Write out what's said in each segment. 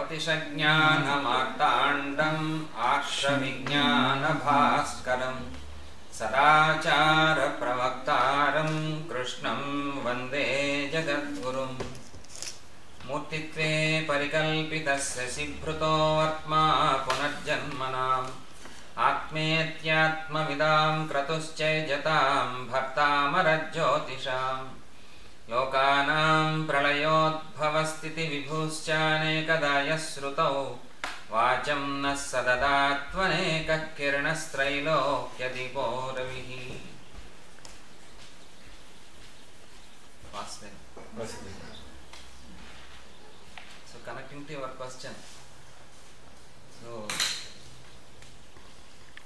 ज्योतिषज्ञानमार्ताण्डम् आर्षविज्ञानभास्करम् सदाचारप्रवक्तारं कृष्णं वन्दे जगद्गुरुम् मूर्तित्वे परिकल्पितस्य सिद्धृतो आत्मा पुनर्जन्मनाम् आत्मेत्यात्मविदां क्रतुश्चैजतां भर्तामरज्योतिषाम् लोकानां प्रलयोद्भवस्थितिविभुश्चानेकदा यः श्रुतौ वाचं नः सददात्वनेकः किरणस्त्रैलोक्यदीपो रविः. So connecting to your question, so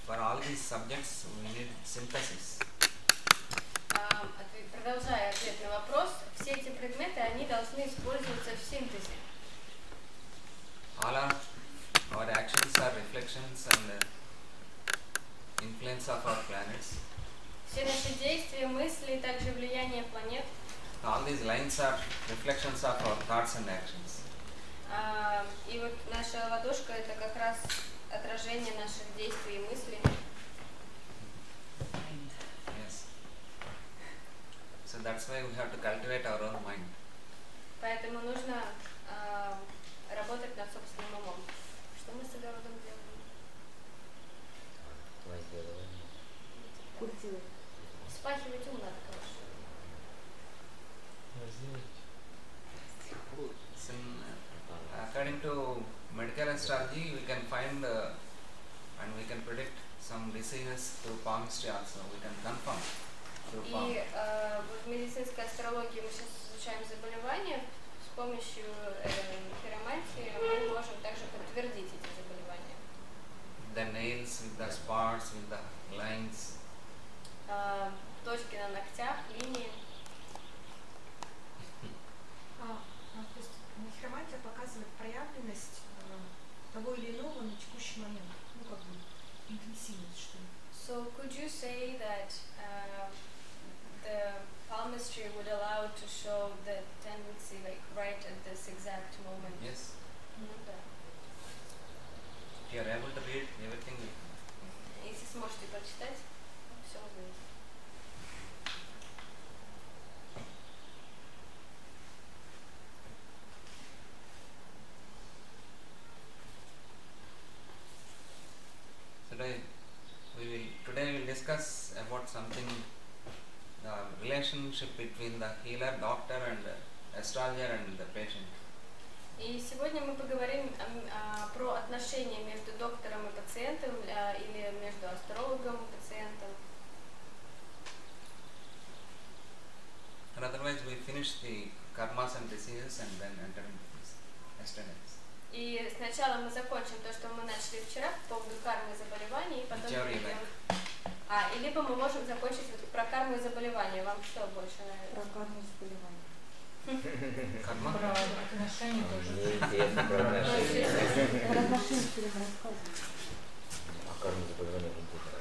for all these subjects we need synthesis. Продолжая ответ на вопрос, все эти предметы, они должны использоваться в синтезе. All our actions are reflections and influence of our planets. Все наши действия, мысли, также влияние планет. All these lines are reflections of our thoughts and actions. И вот наша ладошка — это как раз отражение наших действий и мыслей. So that's why we have to cultivate our own mind. Поэтому нужно работать над собственным умом. Что мы с огородом делаем? Культивировать. Спахивать ум надо, короче. According to medical astrology, we can find and we can predict some diseases through palmistry also. We can confirm. И вот в медицинской астрологии мы сейчас изучаем заболевания. С помощью хиромантии мы можем также подтвердить эти заболевания. The nails with the spots, with the lines. Точки на ногтях, линии. То есть хиромантия показывает проявленность того или иного на текущий момент, ну как бы интенсивность, что ли. So could you say that the palmistry would allow to show the tendency like right at this exact moment? Yes. Да. If you are able to read everything. Если сможете прочитать, все увидите. Today we will discuss about something, the relationship between the healer, doctor and astrologer and the patient. И сегодня мы поговорим про отношения между доктором и пациентом или между астрологом и пациентом. And otherwise we finish the karmas and diseases and then enter into this astrology. И сначала мы закончим то, что мы начали вчера по поводу кармы и заболеваний, и потом перейдем. И либо мы можем закончить вот про карму и заболевания. Вам что больше нравится? Про карму и заболевания. Карма? Про отношения тоже. Мне интересно про отношения. Про отношения перед рассказывать. А карму и заболевания не будет.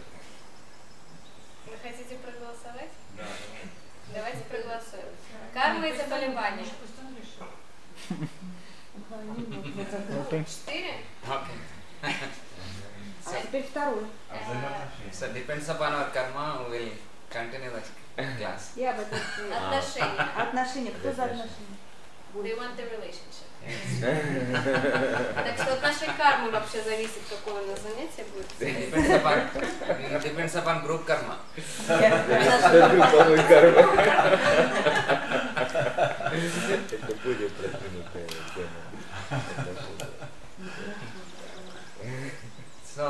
Вы хотите проголосовать? Да. Давайте проголосуем. Карма и заболевания. 4? Okay. А теперь второй. So depends upon our karma, we will continue the class. Я об этом. Отношения. Отношения. Кто за отношения? They want the relationship. Так что от нашей кармы вообще зависит, какое у нас занятие будет. Depends upon group karma. Групповой карма. Это будет продвинутая тема. So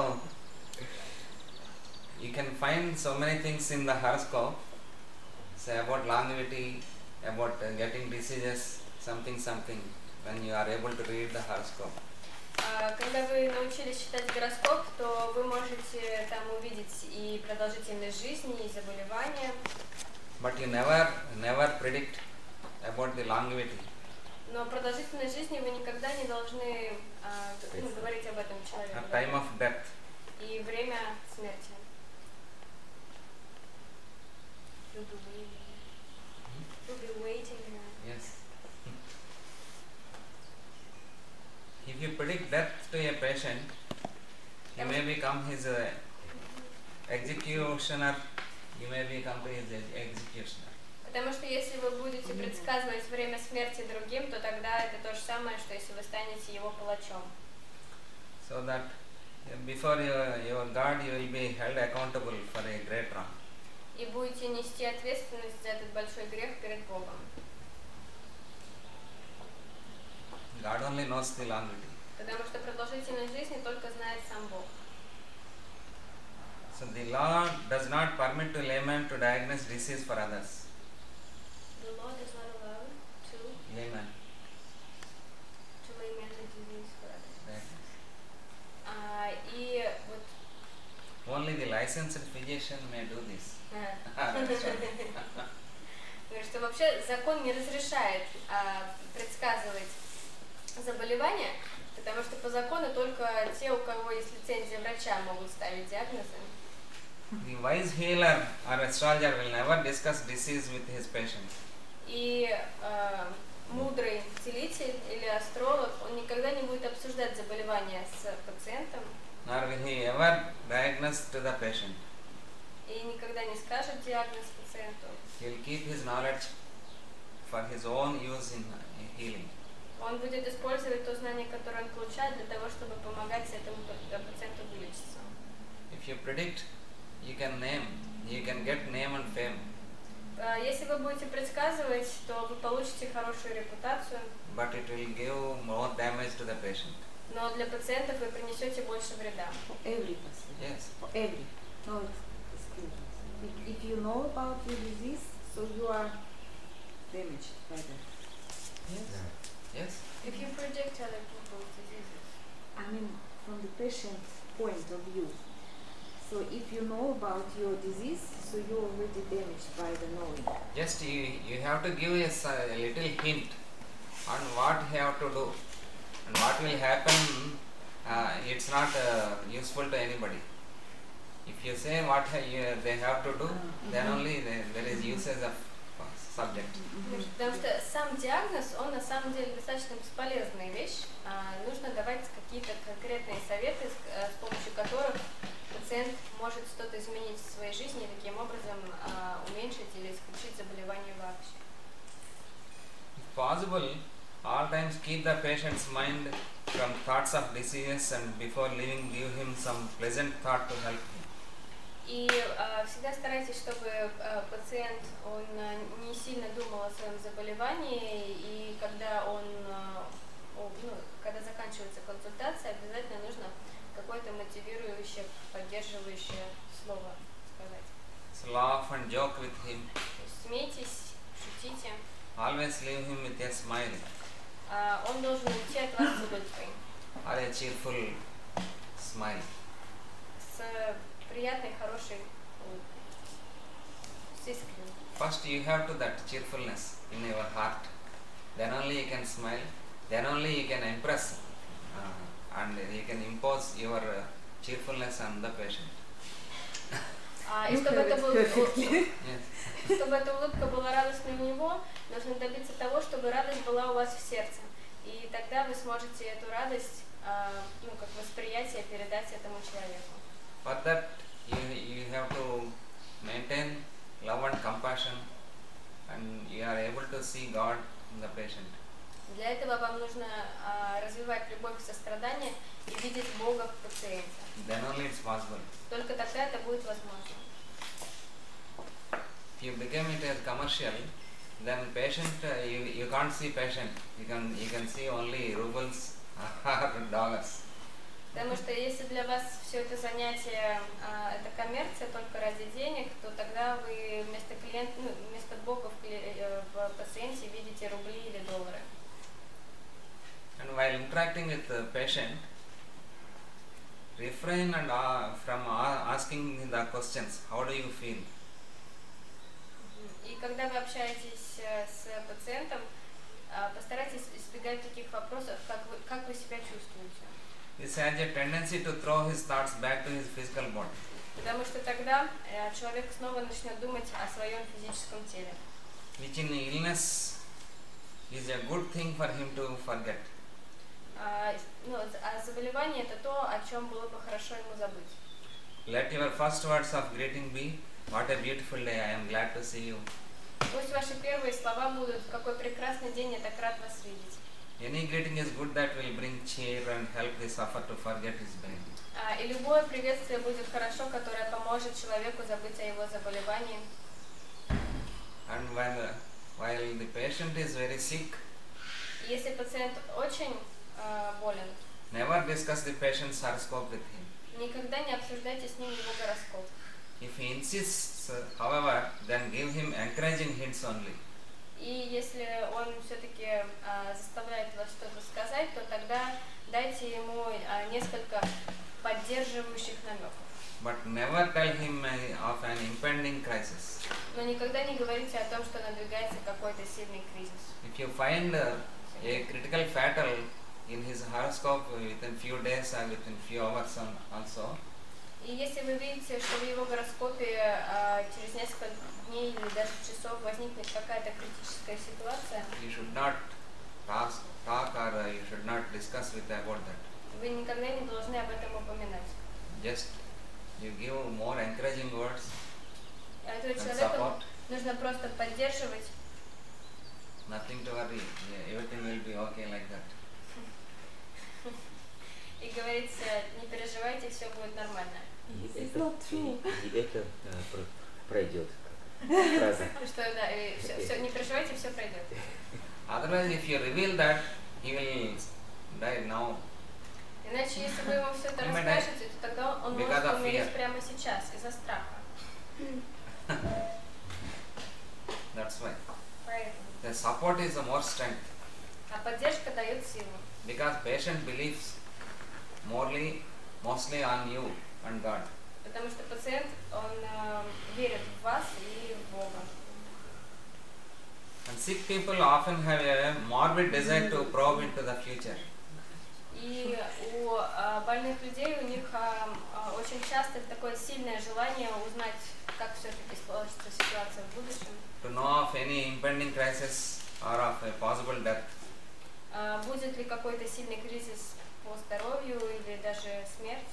you can find so many things in the horoscope, say about longevity, about getting diseases, something, when you are able to read the horoscope. Когда вы научились читать гороскоп, то вы можете там увидеть и продолжительность жизни, и заболевания. But you never predict about the longevity. Но продолжительность жизни вы никогда не должны говорить об этом человеку. At time of death. И время смерти. You'll be waiting. Yes. He If you predict death to a patient, you may become his executioner, you may become his executioner. Потому что если вы будете предсказывать время смерти другим, то тогда это то же самое, что если вы станете его палачом. So that before your God you will be held accountable for a great wrong. И будете нести ответственность за этот большой грех перед Богом. God only knows the longevity. Потому что продолжительность жизни только знает сам Бог. So the law does not permit to layman to diagnose disease for others. The law does not allow Layman. to lay the disease for others. Diagnose. И вот Only the licensed physician may do this. говорит, что вообще закон не разрешает предсказывать заболевания, потому что по закону только те, у кого есть лицензия врача, могут ставить диагнозы. The wise healer or astrologer will never discuss disease with his patients. И мудрый целитель или астролог, он никогда не будет обсуждать заболевания с пациентом. Nor will he ever diagnose to the patient. И никогда не скажет диагноз пациенту. He will keep his knowledge for his own use in healing. Он будет использовать то знание, которое он получает, для того, чтобы помогать этому пациенту вылечиться. If you predict, you can get name and fame. Если вы будете предсказывать, то вы получите хорошую репутацию, But it will give more damage to the patient. но для пациентов вы принесете больше вреда. For every person. Yes. For every. No exclusions. If you know about your disease, so you are damaged by that. Yes. If you predict other people's diseases. I mean, from the patient's point of view. So if you know about your disease, so you're already damaged by the knowing. Just you have to give us a little hint on what you have to do and what will happen. It's not useful to anybody. If you say what they have to do, then only there is usage of subject. Потому что сам диагноз, он на самом деле достаточно бесполезная вещь. Нужно давать какие-то конкретные советы, с помощью которых пациент может что-то изменить в своей жизни и таким образом уменьшить или исключить заболевание вообще. If possible, all times keep the patient's mind from thoughts of diseases and before leaving give him some pleasant thought to help him. И всегда старайтесь, чтобы пациент он не сильно думал о своем заболевании, и когда когда заканчивается консультация, обязательно нужно какое-то мотивирующее, поддерживающее слово сказать. So laugh and joke with him. Смейтесь, шутите. Always leave him with a smile Он должен уйти от вас с улыбкой, or a cheerful smile. с приятной, хорошей улыбкой, с искренней. First you have to that cheerfulness in your heart. Then only you can smile. Then only you can impress and you can impose your cheerfulness on the patient. И чтобы это было, Yes. чтобы эта улыбка была радостной у него, нужно добиться того, чтобы радость была у вас в сердце. И тогда вы сможете эту радость, как восприятие, передать этому человеку. For that you have to maintain love and compassion, and you are able to see God in the patient. Для этого вам нужно развивать любовь и сострадание и видеть Бога в пациенте. Then only it's possible. Только тогда это будет возможно. If you become it as commercial, then patient you can't see patient. You can see only rubles or dollars. Потому что если для вас все это занятие это коммерция только ради денег, то тогда вы вместо Бога в пациенте видите рубли или доллары. And while interacting with the patient, refrain from asking the questions. How do you feel? И когда вы общаетесь с пациентом, постарайтесь избегать таких вопросов, как вы себя чувствуете. This has a tendency to throw his thoughts back to his physical body. Потому что тогда человек снова начнет думать о своем физическом теле. Which in illness is a good thing for him to forget. Заболевание это то, о чем было бы хорошо ему забыть. Let your first words of greeting be, "What a beautiful day! I am glad to see you." Пусть ваши первые слова будут: какой прекрасный день, я так рад вас видеть. Any greeting is good that will bring cheer and help the sufferer to forget his pain. И любое приветствие будет хорошо, которое поможет человеку забыть о его заболевании. And while the patient is very sick, Если пациент очень болен, never discuss the patient's horoscope with him. никогда не обсуждайте с ним его гороскоп. If he insists, however, then give him encouraging hints only. И если он все-таки заставляет вас что-то сказать, то тогда дайте ему несколько поддерживающих намеков. But never tell him of an impending crisis. Но никогда не говорите о том, что надвигается какой-то сильный кризис. If you find a critical fatal in his horoscope within few days or within few hours also, И если вы видите, что в его гороскопе через несколько дней или даже часов возникнет какая-то критическая ситуация, you should not talk or you should not discuss with about that. вы никогда не должны об этом упоминать. Just you give more encouraging words Этого and человека support. нужно просто поддерживать. Nothing to worry. Everything will be okay like that. И говорить: не переживайте, все будет нормально. И It's это, not true. и это пройдет. Фраза. Что да, не переживайте, все пройдет. Otherwise, if you reveal that, he will die now. Иначе, если вы ему все это He may die расскажете, то тогда он because может of умереть fear. прямо сейчас из-за страха. That's why. Поэтому. The support is the more strength. А поддержка дает силу. Because patient believes mostly on you and God. Потому что пациент, он верит в вас и в Бога. And sick people often have a morbid desire to probe into the future. И у больных людей, у них очень часто такое сильное желание узнать, как все-таки сложится ситуация в будущем. To know of any impending crisis or of a possible death. Будет ли какой-то сильный кризис по здоровью или даже смерть.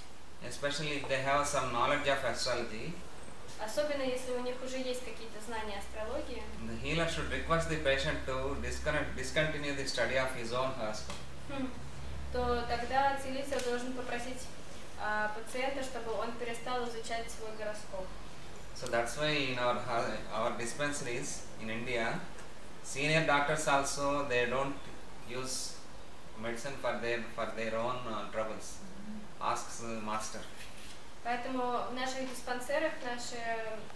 Especially if they have some knowledge of astrology, Особенно если у них уже есть какие-то знания астрологии, the healer should request the patient to discontinue the study of his own horoscope. то тогда целитель должен попросить пациента, чтобы он перестал изучать свой гороскоп. So that's why in our dispensaries in India, senior doctors also, they don't use medicine for their own troubles. Asks the master. Поэтому в наших диспансерах наши,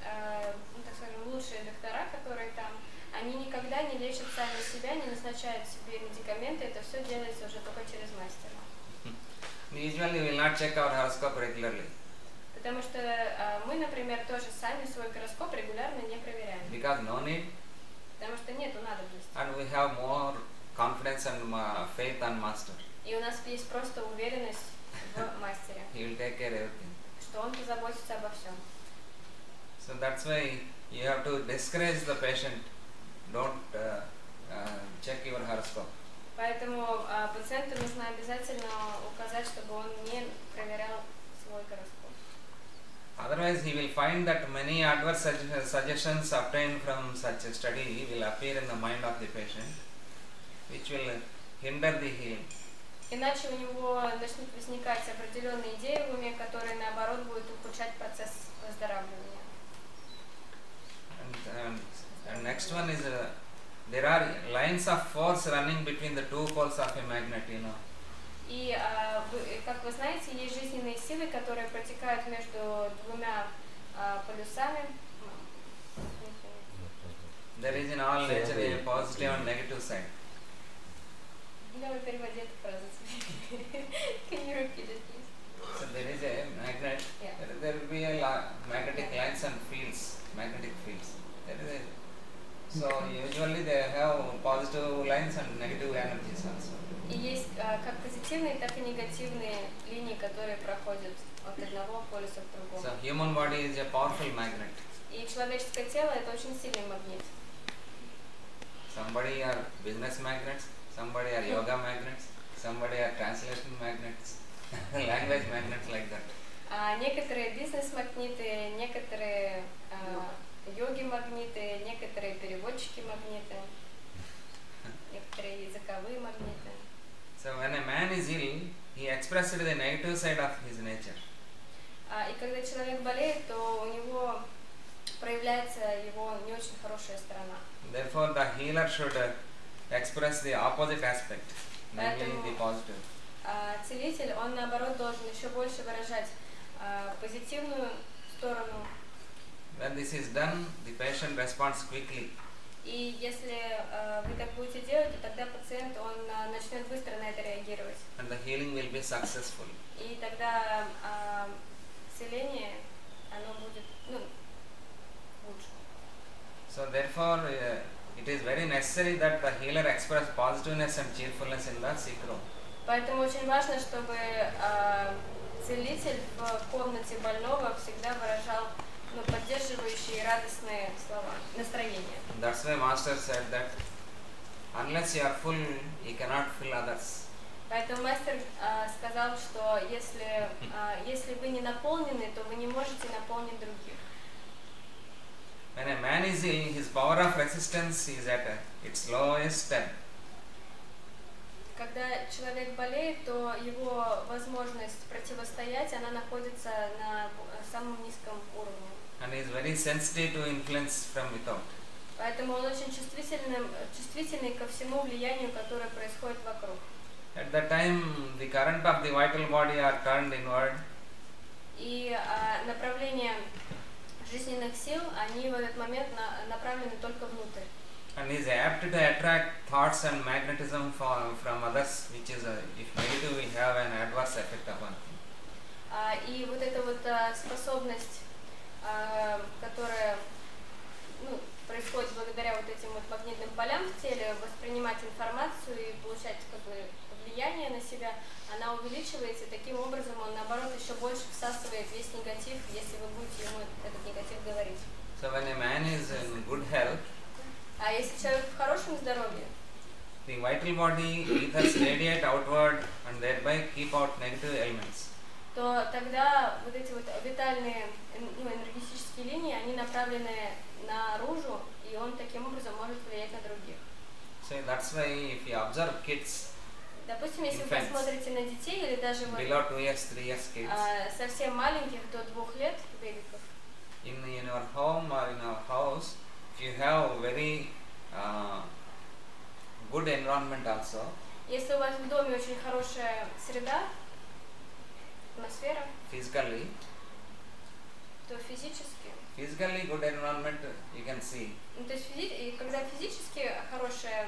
так скажем, лучшие доктора, которые там, они никогда не лечат сами себя, не назначают себе медикаменты, это все делается уже только через мастера. Usually we will not check our horoscope regularly. Потому что мы, например, тоже сами свой гороскоп регулярно не проверяем. Because no need. Потому что нету надобности. And we have more confidence and faith on master. И у нас есть просто уверенность в мастере, He will take care of everything. что он позаботится обо всем. So that's why you have to discourage the patient. Don't check your horoscope. Поэтому пациенту нужно обязательно указать, чтобы он не проверял свой гороскоп. Otherwise, he will find that many adverse suggestions obtained from such a study will appear in the mind of the patient, which will hinder the healing. Иначе у него начнут возникать определенные идеи в уме, которые наоборот будут ухудшать процесс выздоравливания. And next one is there are lines of force running between the two poles of a magnet, you know. И, как вы знаете, есть жизненные силы, которые протекают между двумя полюсами. There is in all nature a positive and negative side. Давай переводи эту фразу. Can you repeat it, please? So there is a magnet. Yeah. There will be a magnetic lines and fields, magnetic fields. So usually they have positive lines and negative energies also. И есть как позитивные, так и негативные линии, которые проходят от одного полюса к другому. So human body is a powerful magnet. И человеческое тело это очень сильный магнит. Somebody are business magnets, somebody are yoga magnets, Somebody are translation magnets, language magnets like that. Некоторые бизнес-магниты, некоторые йоги-магниты, некоторые переводчики-магниты, некоторые языковые магниты. So when a man is ill, he expresses the negative side of his nature. И когда человек болеет, то у него проявляется его не очень хорошая сторона. Therefore, the healer should express the opposite aspect, namely the positive. Целитель, он наоборот должен еще больше выражать позитивную сторону. When this is done, the patient responds quickly. И если вы так будете делать, то тогда пациент он начнет быстро на это реагировать. And the healing will be successful. И тогда исцеление оно будет лучше. So therefore, it is very necessary that the healer express positiveness and cheerfulness in the sick room. Поэтому очень важно, чтобы целитель в комнате больного всегда выражал поддерживающие и радостные слова, настроение. That's why Master said that unless you are full, you cannot fill others. Поэтому мастер сказал, что если вы не наполнены, то вы не можете наполнить других. When a man is ill, his power of resistance is at its lowest ebb. Когда человек болеет, то его возможность противостоять, она находится на самом низком уровне. And he is very sensitive to influence from without. Поэтому он очень чувствительный ко всему влиянию, которое происходит вокруг. At that time, the current of the vital body are turned inward. И направления жизненных сил, они в этот момент направлены только внутрь. And is apt to attract thoughts and magnetism from others, which is, if negative, we have an adverse effect upon him. И вот эта вот способность, которая происходит благодаря вот этим вот магнитным полям в теле, воспринимать информацию и получать влияние на себя, она увеличивается, и таким образом он наоборот еще больше всасывает весь негатив, если вы будете ему этот негатив говорить. So when a man is in good health, А если человек в хорошем здоровье, the vital body ethers radiate outward and thereby keep out negative elements. то тогда вот эти вот витальные энергетические линии, они направлены наружу, и он таким образом может влиять на других. So that's why if you observe kids, Допустим, если вы Infants. посмотрите на детей или даже вот, below 2 years, 3 years kids, совсем маленьких до 2 лет бебиков, in your home or in our house, if you have very good environment also, если у вас в доме очень хорошая среда, атмосфера, physically то физически, good environment you can see. то есть когда физически хорошее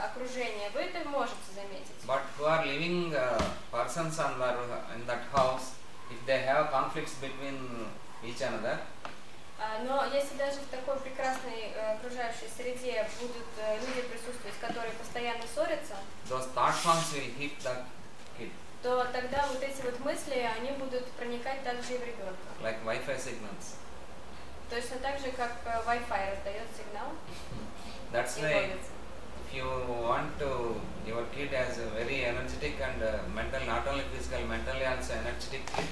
окружение, вы это можете заметить. But who are living persons in that house, if they have conflicts between each another, Но если даже в такой прекрасной окружающей среде будут люди присутствовать, которые постоянно ссорятся, those thought forms will hit the kid то тогда вот эти вот мысли, они будут проникать также и в ребенка. like Wi-Fi signals. Точно так же, как Wi-Fi раздает сигнал That's и why ловится. if you want to, your kid has a very energetic and mental, not only physical, mentally also energetic kid,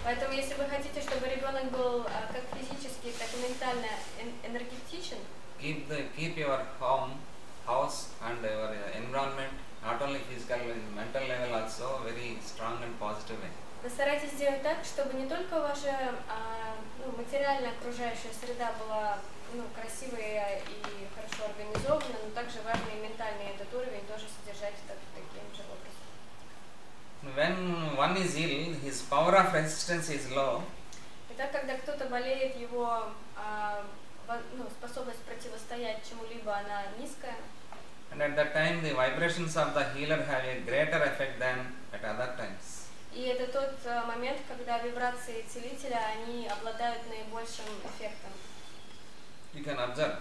Поэтому, если вы хотите, чтобы ребенок был как физически, так и ментально энергетичен, keep your house and your environment, not only physical, mental level also very strong and positive way. постарайтесь сделать так, чтобы не только ваша материально окружающая среда была красивая и хорошо организована, но также важно и ментальный этот уровень тоже содержать таким же образом. When one is ill, his power of resistance is low. Итак, когда кто-то болеет, его способность противостоять чему-либо, она низкая. And at that time, the vibrations of the healer have a greater effect than at other times. И это тот момент, когда вибрации целителя, они обладают наибольшим эффектом. You can observe.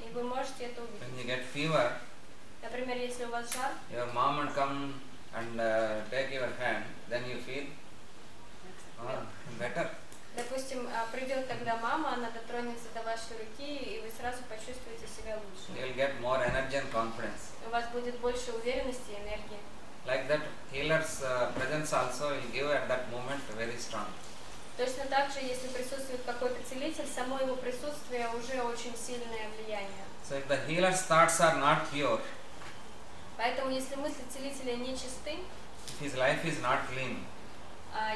И вы можете это увидеть. When you get fever, Например, если у вас жар, your mom will come and take your hand, then you feel better. допустим, придет тогда мама, она дотронется до вашей руки, и вы сразу почувствуете себя лучше. You will get more energy and confidence. У вас будет больше уверенности и энергии. Like that, healer's presence also will give at that moment very strong. Точно так же, если присутствует какой-то целитель, само его присутствие уже очень сильное влияние. So if the healer's thoughts are not pure, Поэтому, если мысли целителя не чисты, if his life is not clean,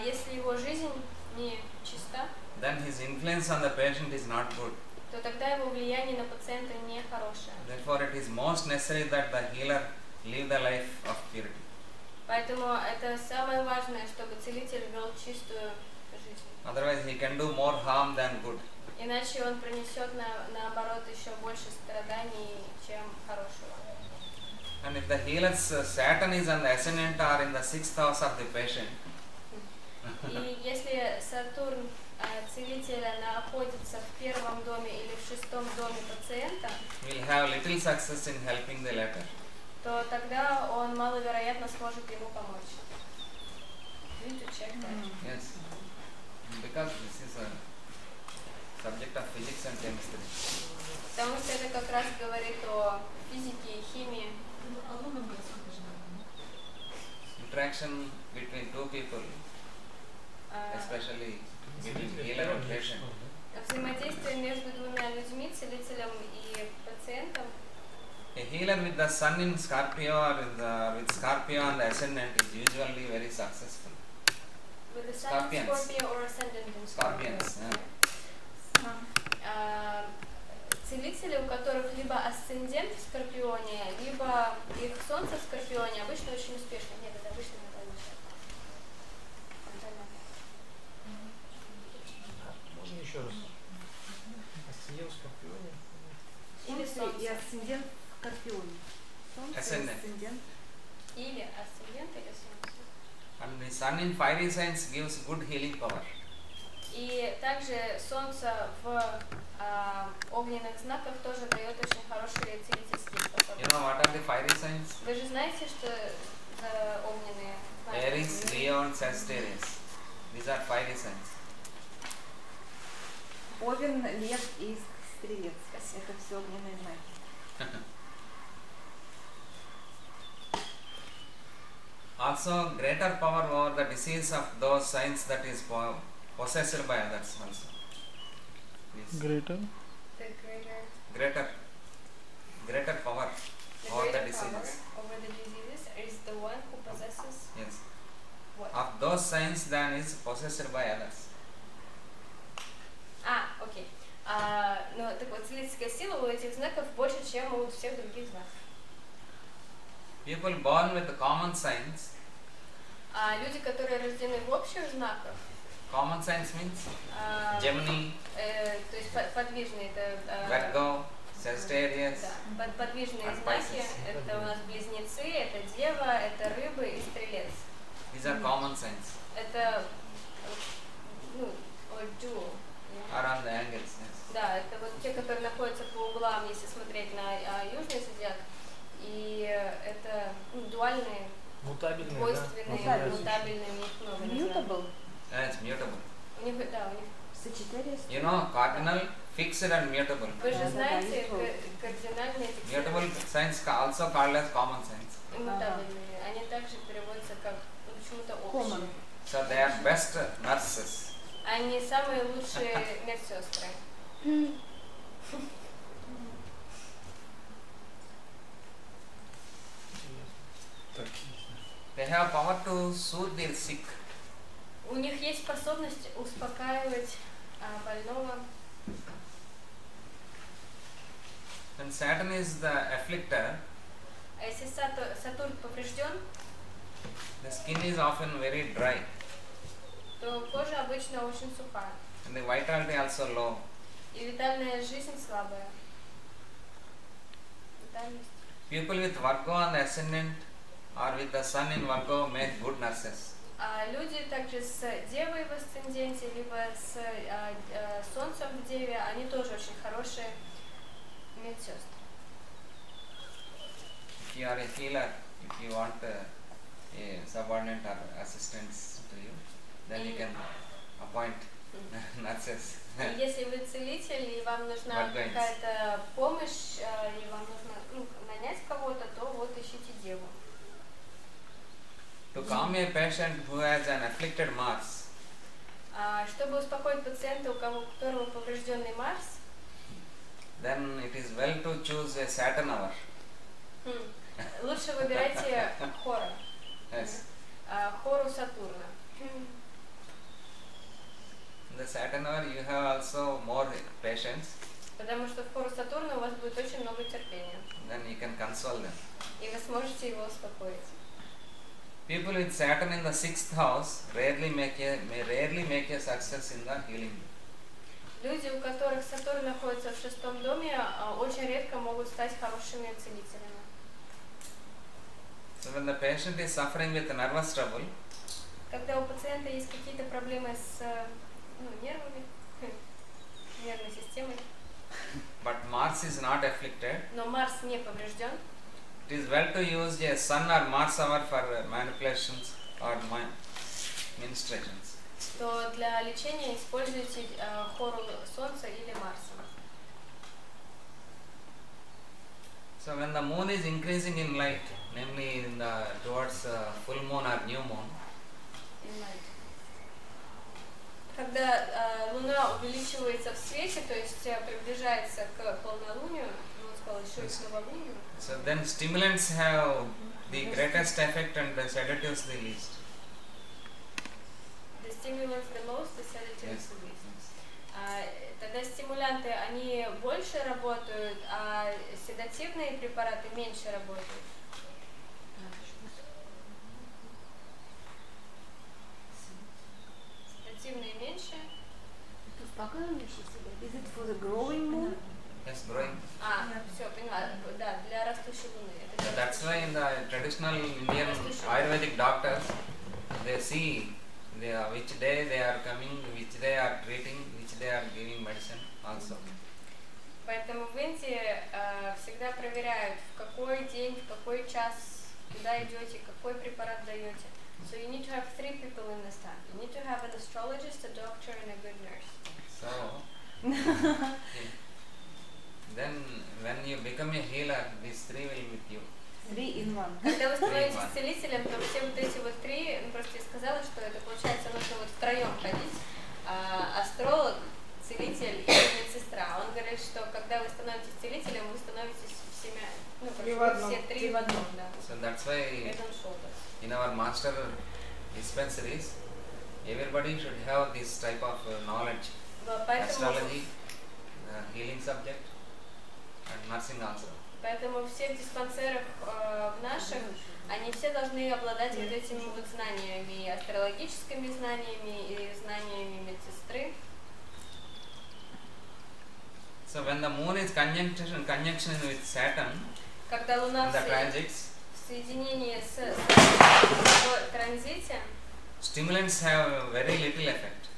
если его жизнь не чиста, then his influence on the patient is not good. то тогда его влияние на пациента не хорошее. Therefore, it is most necessary that the healer live the life of purity. Поэтому это самое важное, чтобы целитель вел чистую жизнь. Otherwise, he can do more harm than good. Иначе он принесет наоборот еще больше страданий, чем хорошего. And if the healer's Saturn is on the ascendant or in the 6th house of the patient, И если Сатурн целителя находится в первом доме или в шестом доме пациента, will have little success in helping the latter. то тогда он маловероятно сможет ему помочь. You need to check that. Yes, because this is a subject of physics and chemistry. Потому что это как раз говорит о физике и химии. Interaction between two people, especially between healer and patient. Взаимодействие между двумя людьми, целителем и пациентом. A healer with the sun in Scorpio or with Scorpio on the ascendant is usually very successful. With the sun in Scorpions. Scorpio or ascendant in Scorpions, Целители, у которых либо асцендент в Скорпионе, либо их солнце в Скорпионе, обычно очень успешны. Нет, это обычно натальный чакра. Можно еще раз? Асцендент в Скорпионе. Или Солнце и солнце. асцендент в Скорпионе. Солнце и Ascendant. асцендент. Или асцендент, или солнце. And the sun in fiery signs gives good healing power. И также солнце в огненных знаках тоже дает очень хорошие целительские You способности. know what are the fiery signs? Вы же знаете, что за огненные знаки? Aries, Leo and Sagittarius. These are fiery signs. Овен, лев и стрелец. Это все огненные знаки. Also, greater power over the disease of those signs that is possessed by others also. Please. Greater. The greater Greater power over the power diseases. over the diseases is the one who possesses Yes. what? Of those signs than is possessed by others. Окей. Ну, так вот, целительская сила у этих знаков больше, чем у всех других знаков. People born with common signs. Люди, которые рождены в общих знаках, Common signs means Gemini, то есть подвижные, это Virgo, Sagittarius. да, подвижные And знаки, Pisces. это у нас близнецы, это дева, это рыбы и стрелец. These are common signs. Это, ну, or dual. Or on the angles. Yes. Да, это вот те, которые находятся по углам, если смотреть на южный зодиак. И это дуальные, Мутабельные, двойственные, да? мутабельные, у них много названий. Mutable. It's mutable. У них, да, у них. Sagittarius. You know, cardinal, fixed and mutable. Вы же Да, знаете, да, есть кардинальные Mutable фиксированные signs also called as common signs. и мутабельные. Они также переводятся как почему-то Common. общие. So they are best nurses. Они самые лучшие медсестры. They have power to soothe their sick. У них есть способность успокаивать больного. When Saturn is the afflictor, А если Сатурн поврежден, the skin is often very dry то кожа обычно очень сухая. and the vitality also low. И витальная жизнь слабая. Витальность. People with Virgo on the ascendant or with the sun in Virgo make good nurses. А люди также с девой в асценденте, либо с солнцем в деве, они тоже очень хорошие медсестры. If you are a healer, if you want a subordinate or assistants to you, then you can appoint nurses. И если вы целитель, и вам нужна Варганец. какая-то помощь, и вам нужно нанять кого-то, то вот ищите деву. To calm a patient who has an afflicted Mars, Чтобы успокоить пациента, у которого поврежденный Марс, then it is well to choose a Saturn hour. лучше выбирайте Хора, Yes. Хору Сатурна. In the Saturn hour you have also more patience, Потому что в Хору Сатурна у вас будет очень много терпения, then you can console them. и вы сможете его успокоить. People with Saturn in the 6th house rarely make a success in the healing. Люди, у которых Сатурн находится в 6-м доме, очень редко могут стать хорошими целителями. So when the patient is suffering with nervous trouble, Когда у пациента есть какие-то проблемы с нервами, нервной системой, but Mars is not afflicted, но Марс не поврежден, it is well to use a Sun or Mars hour for manipulations or ministrations. то для лечения используйте хору Солнца или Марса. So when the moon is increasing in light, namely towards full moon or new moon, Когда Луна увеличивается в свете, то есть приближается к полнолунию, он сказал еще и к новолунию, so then stimulants have the greatest effect and the sedatives the least. the stimulants the most, the sedatives Yes. the least. Тогда стимулянты, они больше работают, а седативные препараты меньше работают. Седативные меньше. Is it for the growing moon? Yes, growing. Все, поняла. Да, для растущей Луны. Это So для that's растущей. why in the traditional Indian Ayurvedic doctors, they see which day they are coming, which day are treating, which day are giving medicine also. Поэтому в Индии всегда проверяют, в какой день, в какой час, куда идете, какой препарат даете. So you need to have 3 people in this time. You need to have an astrologist, a doctor, and a good nurse. So then when you become a healer, these 3 will with you. 3 in 1. Когда вы становитесь Понимаю. целителем, то все вот эти вот 3, просто я сказала, что это получается нужно вот втроем ходить. Астролог, целитель и медсестра. Он говорит, что когда вы становитесь целителем, вы становитесь всеми, все 3 в одном, да. So that's why Head and shoulders. in our master dispensaries, everybody should have this type of knowledge, Поэтому, astrology, healing subject, and nursing also. поэтому все в диспансерах наших, они все должны обладать вот этими вот знаниями, и астрологическими знаниями, и знаниями медсестры. So when the moon is conjunction with Saturn Когда Луна in the в transits, соединении с в транзите, stimulants have very little effect.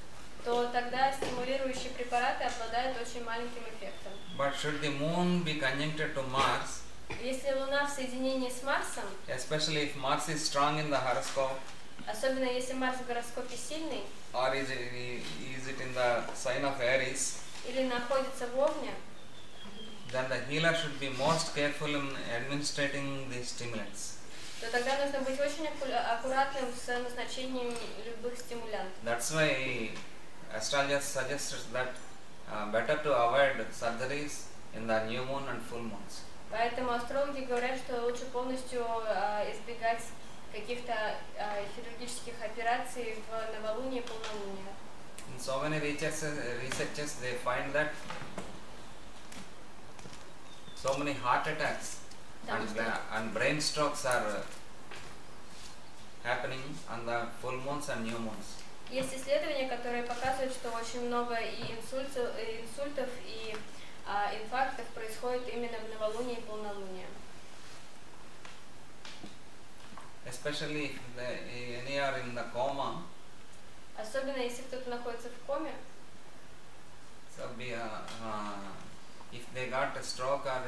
то тогда стимулирующие препараты обладают очень маленьким эффектом. But should the moon be conjuncted to Mars, Если Луна в соединении с Марсом, especially if Mars is strong in the horoscope, особенно если Марс в гороскопе сильный or is it in the sign of Aries, или находится в Овне, then the healer should be most careful in administrating the stimulants. то тогда нужно быть очень аккуратным с назначением любых стимулянтов. That's why astrologers suggest that better to avoid surgeries in the new moon and full moons. Поэтому астрологи говорят, что лучше полностью избегать каких-то хирургических операций в новолуние и полнолуние. In so many researches they find that so many heart attacks and brain strokes are happening on the full moons and new moons. Есть исследования, которые показывают, что очень много и инсультов, и инфарктов происходит именно в новолуние и полнолуние. Especially if any are in the coma, Особенно если кто-то находится в коме, so if they got a stroke or